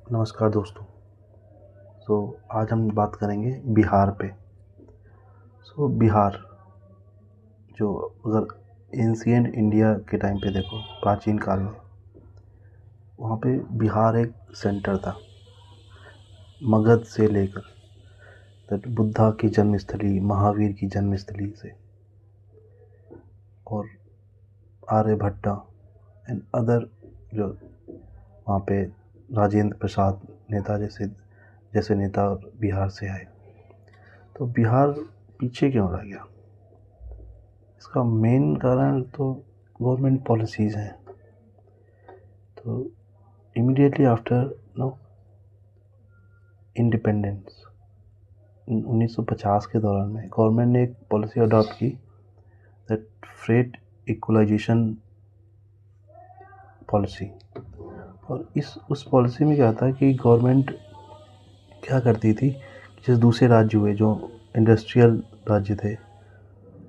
नमस्कार दोस्तों। आज हम बात करेंगे बिहार पे। बिहार जो अगर एंशिएंट इंडिया के टाइम पे देखो, प्राचीन काल में वहाँ पे बिहार एक सेंटर था। मगध से लेकर दैट बुद्धा की जन्मस्थली, महावीर की जन्मस्थली से और आर्यभट्टा एंड अदर जो वहाँ पे राजेंद्र प्रसाद नेता जैसे नेता बिहार से आए। तो बिहार पीछे क्यों रह गया? इसका मेन कारण तो गवर्नमेंट पॉलिसीज़ हैं। तो इमीडिएटली आफ्टर इंडिपेंडेंस 1950 के दौरान में गवर्नमेंट ने एक पॉलिसी अडॉप्ट की, दैट फ्रेट इक्वलाइजेशन पॉलिसी। और उस पॉलिसी में क्या था कि गवर्नमेंट क्या करती थी, जैसे दूसरे राज्य हुए जो इंडस्ट्रियल राज्य थे,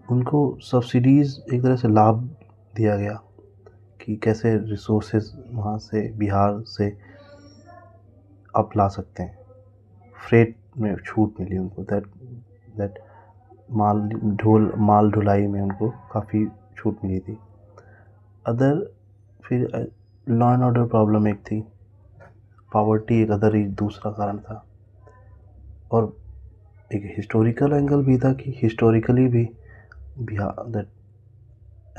उनको सब्सिडीज़ एक तरह से लाभ दिया गया कि कैसे रिसोर्सेज वहाँ से बिहार से आप ला सकते हैं। फ्रेट में छूट मिली उनको, दैट माल ढुलाई में उनको काफ़ी छूट मिली थी। फिर लॉ एंड ऑर्डर प्रॉब्लम एक थी, पॉवर्टी एक दूसरा कारण था। और एक हिस्टोरिकल एंगल भी था कि हिस्टोरिकली भी बिहार दैट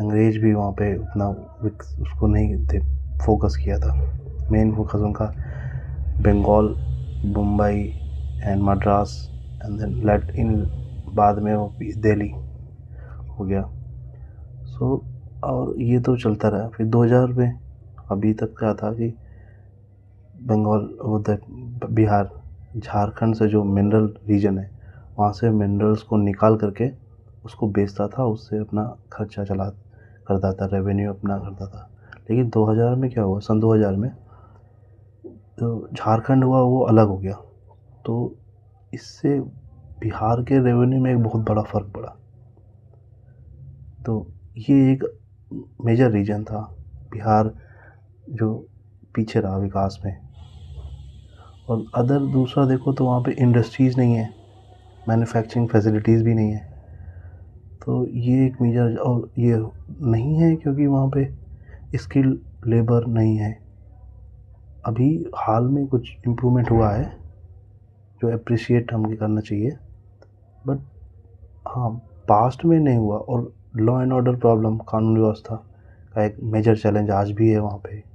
अंग्रेज भी वहाँ पे उतना उसको नहीं थे, फोकस किया था। मेन फोकस उनका Bengal, Mumbai and Madras and then बाद में वो दिल्ली हो गया। और ये तो चलता रहा। फिर 2000 में अभी तक क्या था कि बिहार झारखंड से जो मिनरल रीजन है वहाँ से मिनरल्स को निकाल करके उसको बेचता था, उससे अपना खर्चा करता था, रेवेन्यू अपना करता था। लेकिन 2000 में क्या हुआ, सन 2000 में तो झारखंड हुआ वो अलग हो गया। तो इससे बिहार के रेवेन्यू में एक बहुत बड़ा फ़र्क पड़ा। तो ये एक मेजर रीजन था बिहार जो पीछे रहा विकास में। और दूसरा देखो तो वहाँ पे इंडस्ट्रीज़ नहीं है, मैन्युफैक्चरिंग फैसिलिटीज़ भी नहीं है। तो ये एक मेजर, और ये नहीं है क्योंकि वहाँ पे स्किल लेबर नहीं है। अभी हाल में कुछ इम्प्रूवमेंट हुआ है जो अप्रिशिएट हमें करना चाहिए, बट हाँ, पास्ट में नहीं हुआ। और लॉ एंड ऑर्डर प्रॉब्लम, कानून व्यवस्था का एक मेजर चैलेंज आज भी है वहाँ पे।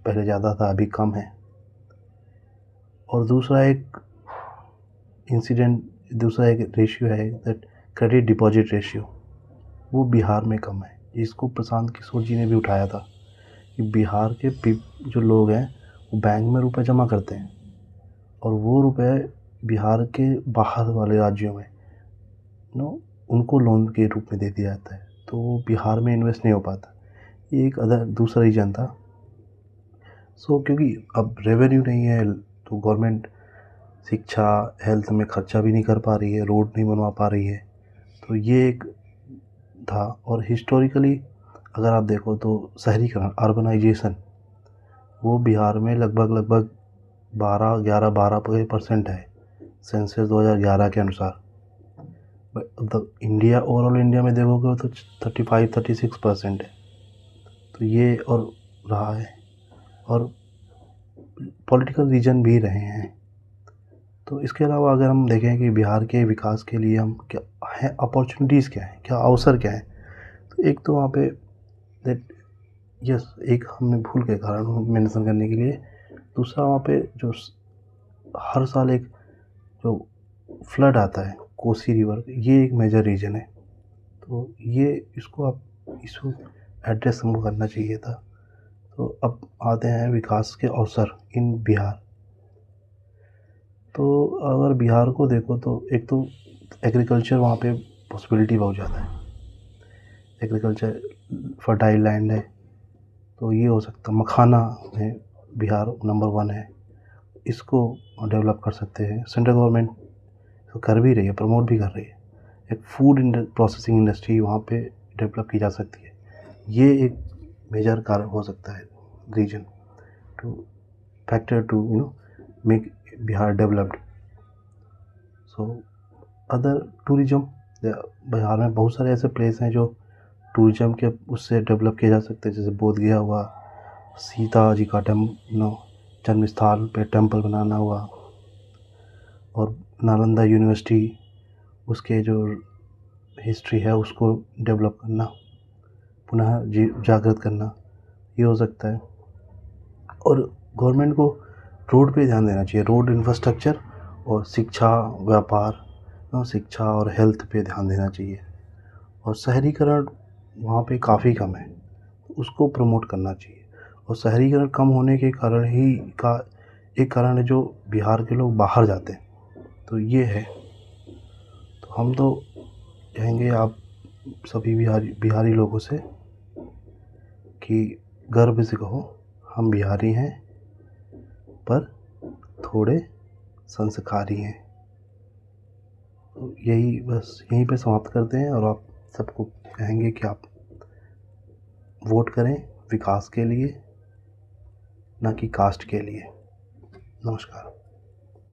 पहले ज़्यादा था, अभी कम है। और दूसरा एक रेशियो है, दैट क्रेडिट डिपॉजिट रेशियो, वो बिहार में कम है। जिसको प्रशांत किशोर जी ने भी उठाया था कि बिहार के जो लोग हैं वो बैंक में रुपए जमा करते हैं और वो रुपए बिहार के बाहर वाले राज्यों में उनको लोन के रूप में दे दिया जाता है, तो वो बिहार में इन्वेस्ट नहीं हो पाता। ये एक दूसरा रीजन था। क्योंकि अब रेवेन्यू नहीं है तो गवर्नमेंट शिक्षा, हेल्थ में खर्चा भी नहीं कर पा रही है, रोड नहीं बनवा पा रही है। तो ये एक था। और हिस्टोरिकली अगर आप देखो तो शहरीकरण, अर्बनाइजेशन, वो बिहार में लगभग 12% है सेंसस 2011 के अनुसार। ओवरऑल इंडिया में देखोगे तो 35-36% है। तो ये और रहा है। और पॉलिटिकल रीजन भी रहे हैं। तो इसके अलावा अगर हम देखें कि बिहार के विकास के लिए हम क्या है, अपॉर्चुनिटीज़ क्या हैं, क्या अवसर क्या हैं, तो एक तो वहाँ पे एक हमने भूल के कारण मेंशन करने के लिए। दूसरा वहाँ पे जो हर साल एक जो फ्लड आता है कोसी रिवर, ये एक मेजर रीजन है। तो ये इशू एड्रेस हमको करना चाहिए था। तो अब आते हैं विकास के अवसर इन बिहार। तो अगर बिहार को देखो तो एक तो एग्रीकल्चर वहाँ पे पॉसिबिलिटी बहुत ज़्यादा है। एग्रीकल्चर, फर्टाइल लैंड है, तो ये हो सकता है। मखाना में बिहार नंबर 1 है, इसको डेवलप कर सकते हैं। सेंट्रल गवर्नमेंट तो कर भी रही है, प्रमोट भी कर रही है। एक फूड प्रोसेसिंग इंडस्ट्री वहाँ पे डेवलप की जा सकती है। ये एक मेजर कारण हो सकता है reason to factor to make Bihar developed. So other tourism, Bihar में बहुत सारे ऐसे प्लेस हैं जो टूरिज्म के उससे डेवलप किए जा सकते हैं, जैसे बोध गया हुआ, सीता जी का जन्म स्थान पे टेम्पल बनाना हुआ, और नालंदा यूनिवर्सिटी उसके जो हिस्ट्री है उसको डेवलप करना, पुनः जागृत करना, ये हो सकता है। और गवर्नमेंट को रोड पे ध्यान देना चाहिए, रोड इंफ्रास्ट्रक्चर और शिक्षा, व्यापार, शिक्षा और हेल्थ पे ध्यान देना चाहिए। और शहरीकरण वहाँ पे काफ़ी कम है, उसको प्रमोट करना चाहिए। और शहरीकरण कम होने के कारण ही का एक कारण है जो बिहार के लोग बाहर जाते हैं, तो ये है। तो हम तो कहेंगे आप सभी बिहारी लोगों से कि गर्व से कहो हम बिहारी हैं, पर थोड़े संस्कारी हैं। तो यही बस यहीं पे समाप्त करते हैं, और आप सबको कहेंगे कि आप वोट करें विकास के लिए, ना कि कास्ट के लिए। नमस्कार।